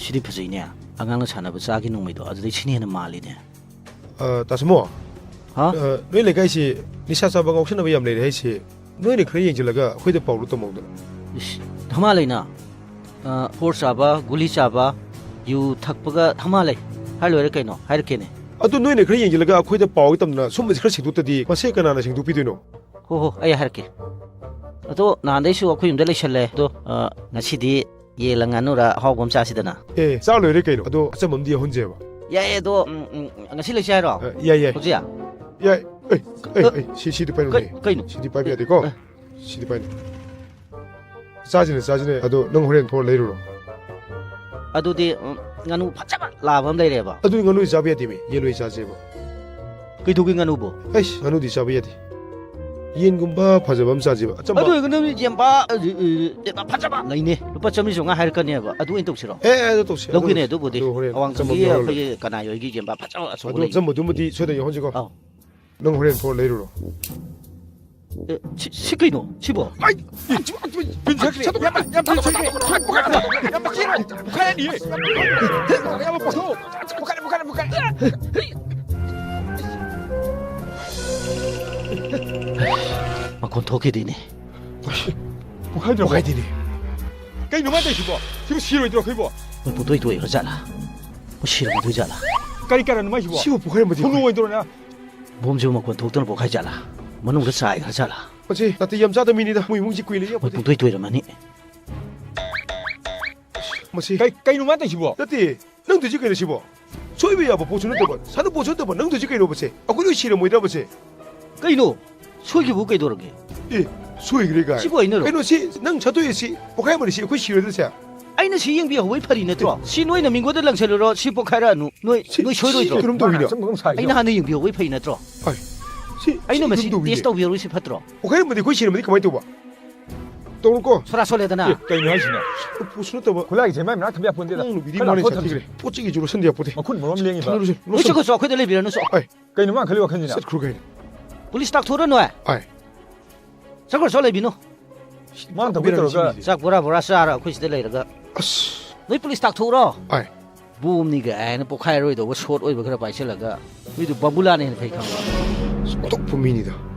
시리 퍼지냐 아강나 차나부 싸기 농미도 아주 치니는 말이네 다스모 하? 너희 레가이시 니샤사바가 혹시나 왜 암레 해시 너희는 그래 얘기라가 회대 파울로 또 먹더라 더말이나 포르샤바 굴리샤바 유 탁버가 더말이 할로레 케노 하이르케네 아또 너희는 그래 얘기라가 회대 파울이 땀나 숨을 그렇게 뒀더디 마세가나나 생두피되노 호호 아야 하르케 또 나한테서 어쿠 임들 레셜레 또 나시디 예랑아노라 하고금 짜시드나 예 싸울래 케노 아또 아점엄디 혼제봐 야에도 나시 레샤로 야야 호지야 야 에이 시디 빠이노 까이노 시디 빠이야 되고 시디 빠이노 싸지네 아또 능 호렌 포 레이로 아도디 nganu 파자마 라밤 레레바 아또 이거는 잡아야 되미 예로이 싸제봐 그이도기 nganu 에이씨 나누디 잡아야 돼 이엔금바 파자밤 싸제봐 아도 이거는 젬바 파자마 나이네 루파 점이 종아 하르카니야바 아도 인톡시로 에 또 씨. 로기네도 보디 호렌 왕성기 거기 가나요 이기 젬바 파자마 아도 소글레 전부 두무디 최대 혼지고 어 능 호렌 포 레이로 시키노 시보 아이 차도 야마 막건 도게 되네 뭐가 되니 cái nó mới đây chứ bộ chứ xí rồi tôi bỏ 뭐 도이 그러잖아 뭐 싫어 뭐 되잖아 cái cái nó mới chứ bộ 시부 뭐가 뭐지 không nuôi tôi nè 몸 좀 먹고 독도는 못 가잖아 뭐는 그 사이 그러잖아 뭐지 나한테 염자도 미니다 무이뭉지 꾸이네 뭐 도이라마니 뭐지 cái nó mới đây chứ bộ 나한테 능 되지 그래 시부 소이비야 뭐 보존을 더 사는 보존도 능 되지 그래 보지 아 그리고 싫어 뭐이라 보지 까이노 소기 못 가이 도르게 예 소이 그래가 시부가 있노로 에노 시능 저도에 시 뭐가 뭐지 그 싫어도 자 아이는 시행비 왜 팔이네 또 시노이는 민고들 랑설로 시복하라 노이 쇼이로 그럼 또 위려 아이는 하는 영비 왜 팔이네 또 아이 시 아이는 마시 테스트 비로 시 파트로 뭐가 뭐지 그 싫어 뭐지 가만히 또 봐. 또 올거 소라 솔레다나 cái nó gì nè 보수는 또 봐. 콜라기 제일 많이 나한테 몇 번째 응 미리 말해 자 그래 뽀찌기 주로 선대야 보대 mà khuôn một liên gì 로 왜 저거 써 그들 레비라는 써 아이 cái nó mà khơi vào khơi gì nè 셋 그러게 police 딱 토르 노아 아이 저걸 솔레비노 mà thằng biết rồi cơ 싹 보라 싸라 쿠시들 레이가 아씨 너희 police 딱 토르 아이 붐니가 아이는 포카이로이도 뭐 숏 오이버 그래 바이실라가 우리도 바불라네 페이카 똑 분민이다